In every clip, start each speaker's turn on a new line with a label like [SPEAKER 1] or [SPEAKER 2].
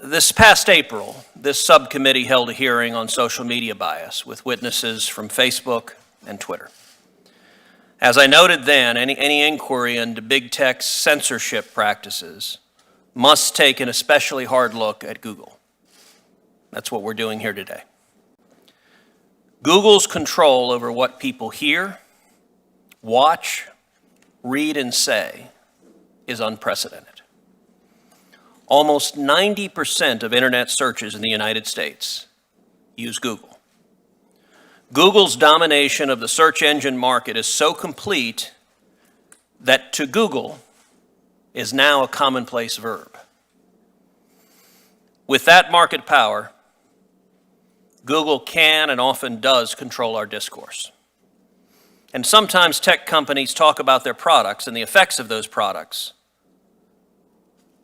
[SPEAKER 1] This past April, this subcommittee held a hearing on social media bias with witnesses from Facebook and Twitter. As I noted then, any inquiry into big tech's censorship practices must take an especially hard look at Google. That's what we're doing here today. Google's control over what people hear, watch, read, and say is unprecedented. Almost 90% of internet searches in the United States use Google. Google's domination of the search engine market is so complete that to Google is now a commonplace verb. With that market power, Google can and often does control our discourse. And sometimes tech companies talk about their products and the effects of those products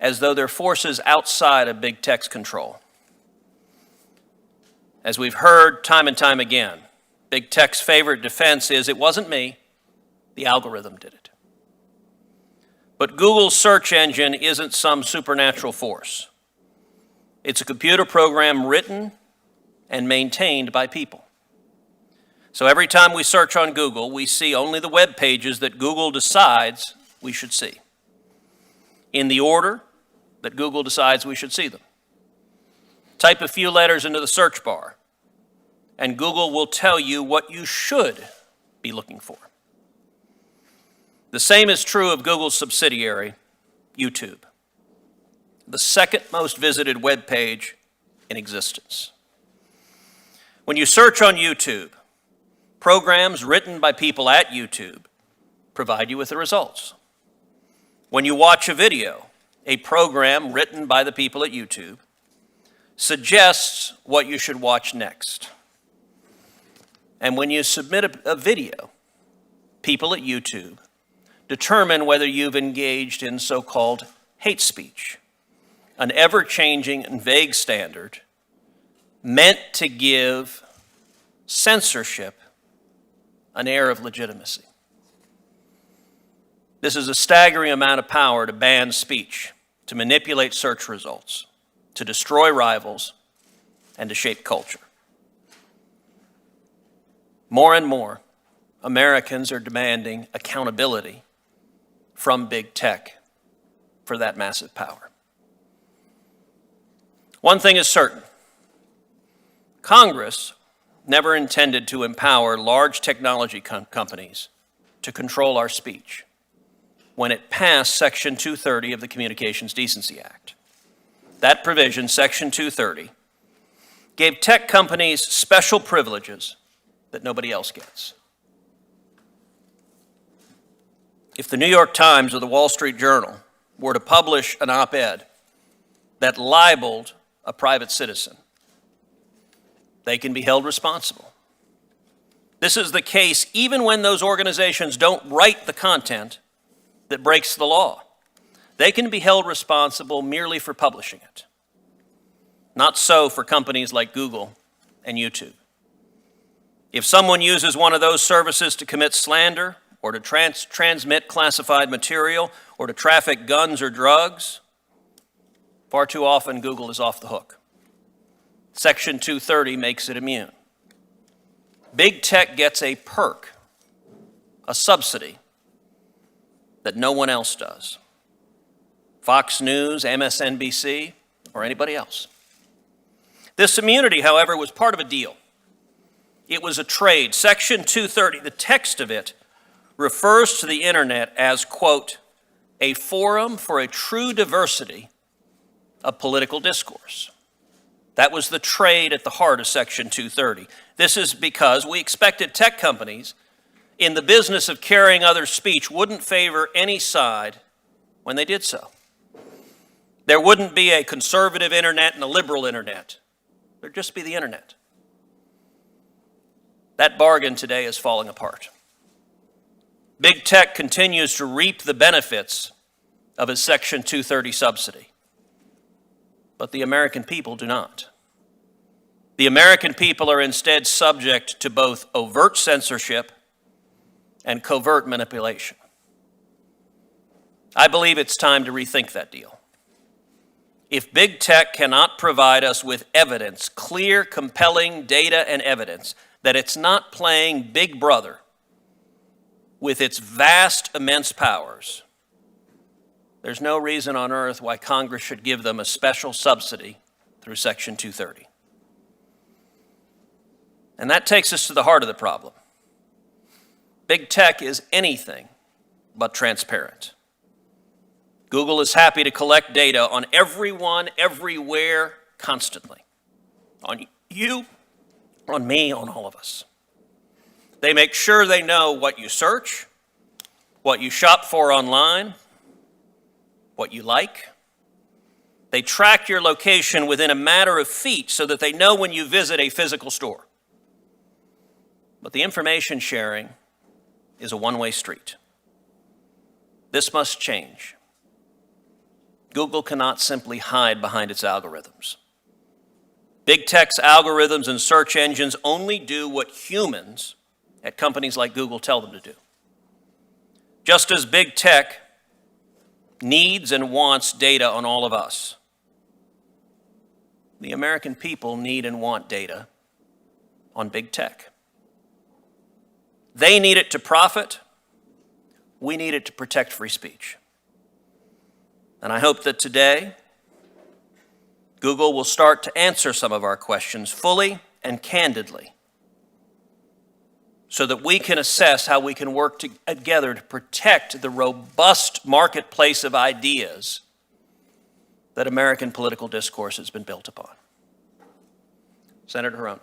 [SPEAKER 1] as though they're forces outside of big tech's control. As we've heard time and time again, big tech's favorite defense is, it wasn't me, the algorithm did it. But Google's search engine isn't some supernatural force. It's a computer program written and maintained by people. So every time we search on Google, we see only the web pages that Google decides we should see, in the order that Google decides we should see them. Type a few letters into the search bar, and Google will tell you what you should be looking for. The same is true of Google's subsidiary, YouTube, the second most visited web page in existence. When you search on YouTube, programs written by people at YouTube provide you with the results. When you watch a video, a program written by the people at YouTube suggests what you should watch next. And when you submit a video, people at YouTube determine whether you've engaged in so-called hate speech, an ever-changing and vague standard meant to give censorship an air of legitimacy. This is a staggering amount of power to ban speech, to manipulate search results, to destroy rivals, and to shape culture. More and more, Americans are demanding accountability from big tech for that massive power. One thing is certain: Congress never intended to empower large technology companies to control our speech when it passed Section 230 of the Communications Decency Act. That provision, Section 230, gave tech companies special privileges that nobody else gets. If the New York Times or the Wall Street Journal were to publish an op-ed that libeled a private citizen, they can be held responsible. This is the case even when those organizations don't write the content that breaks the law. They can be held responsible merely for publishing it. Not so for companies like Google and YouTube. If someone uses one of those services to commit slander, or to transmit classified material, or to traffic guns or drugs, far too often Google is off the hook. Section 230 makes it immune. Big tech gets a perk, a subsidy, that no one else does. Fox News, MSNBC, or anybody else. This immunity, however, was part of a deal. It was a trade. Section 230, the text of it, refers to the internet as, quote, a forum for a true diversity of political discourse. That was the trade at the heart of Section 230. This is because we expected tech companies in the business of carrying others' speech wouldn't favor any side when they did so. There wouldn't be a conservative internet and a liberal internet. There'd just be the internet. That bargain today is falling apart. Big tech continues to reap the benefits of a Section 230 subsidy, but the American people do not. The American people are instead subject to both overt censorship and covert manipulation. I believe it's time to rethink that deal. If big tech cannot provide us with evidence, clear, compelling data and evidence, that it's not playing Big Brother with its vast, immense powers, there's no reason on earth why Congress should give them a special subsidy through Section 230. And that takes us to the heart of the problem. Big tech is anything but transparent. Google is happy to collect data on everyone, everywhere, constantly. On you, on me, on all of us. They make sure they know what you search, what you shop for online, what you like. They track your location within a matter of feet so that they know when you visit a physical store. But the information sharing is a one-way street. This must change. Google cannot simply hide behind its algorithms. Big tech's algorithms and search engines only do what humans at companies like Google tell them to do. Just as big tech needs and wants data on all of us, the American people need and want data on big tech. They need it to profit. We need it to protect free speech. And I hope that today, Google will start to answer some of our questions fully and candidly so that we can assess how we can work together to protect the robust marketplace of ideas that American political discourse has been built upon. Senator Hirono.